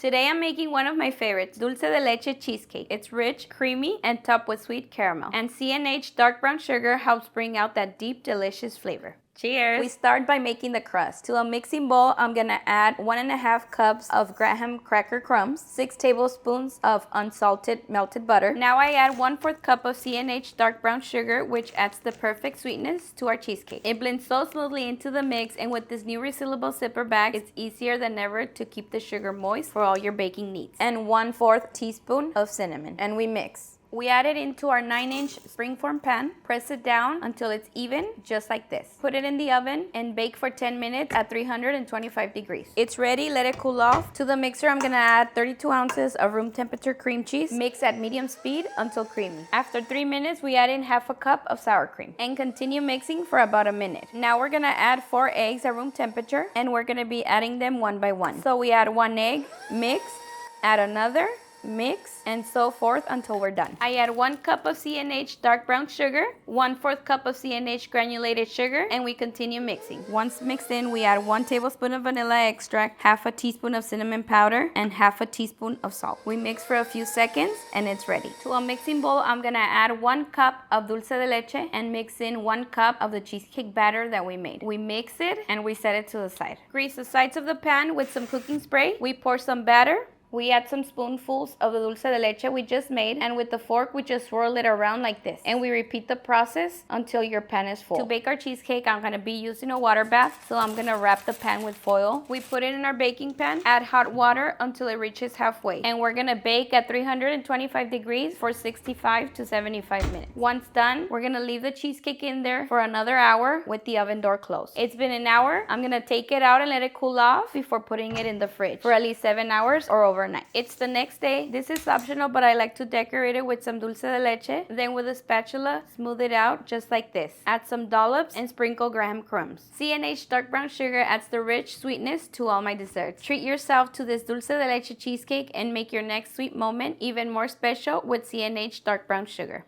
Today I'm making one of my favorites, Dulce de Leche Cheesecake. It's rich, creamy, and topped with sweet caramel. And C&H dark brown sugar helps bring out that deep, delicious flavor. Cheers! We start by making the crust. To a mixing bowl, I'm gonna add 1.5 cups of Graham Cracker Crumbs, 6 tablespoons of unsalted melted butter. Now I add 1/4 cup of C&H dark brown sugar, which adds the perfect sweetness to our cheesecake. It blends so smoothly into the mix, and with this new resealable zipper bag, it's easier than ever to keep the sugar moist for all your baking needs. And 1/4 teaspoon of cinnamon, and we mix. We add it into our 9-inch springform pan, press it down until it's even, just like this. Put it in the oven and bake for 10 minutes at 325 degrees. It's ready, let it cool off. To the mixer, I'm gonna add 32 ounces of room temperature cream cheese. Mix at medium speed until creamy. After 3 minutes, we add in 1/2 cup of sour cream and continue mixing for about a minute. Now we're gonna add 4 eggs at room temperature, and we're gonna be adding them one by one. So we add 1 egg, mix, add another, mix, and so forth until we're done. I add 1 cup of C&H dark brown sugar, 1/4 cup of C&H granulated sugar, and we continue mixing. Once mixed in, we add 1 tablespoon of vanilla extract, 1/2 teaspoon of cinnamon powder, and 1/2 teaspoon of salt. We mix for a few seconds, and it's ready. To a mixing bowl, I'm gonna add 1 cup of dulce de leche and mix in 1 cup of the cheesecake batter that we made. We mix it, and we set it to the side. Grease the sides of the pan with some cooking spray. We pour some batter. We add some spoonfuls of the dulce de leche we just made, and with the fork, we just swirl it around like this. And we repeat the process until your pan is full. To bake our cheesecake, I'm gonna be using a water bath, so I'm gonna wrap the pan with foil. We put it in our baking pan, add hot water until it reaches halfway. And we're gonna bake at 325 degrees for 65 to 75 minutes. Once done, we're gonna leave the cheesecake in there for another hour with the oven door closed. It's been an hour. I'm gonna take it out and let it cool off before putting it in the fridge for at least 7 hours or overnight. It's the next day. This is optional, but I like to decorate it with some dulce de leche. Then with a spatula, smooth it out just like this. Add some dollops and sprinkle Graham crumbs. C&H dark brown sugar adds the rich sweetness to all my desserts. Treat yourself to this dulce de leche cheesecake and make your next sweet moment even more special with C&H dark brown sugar.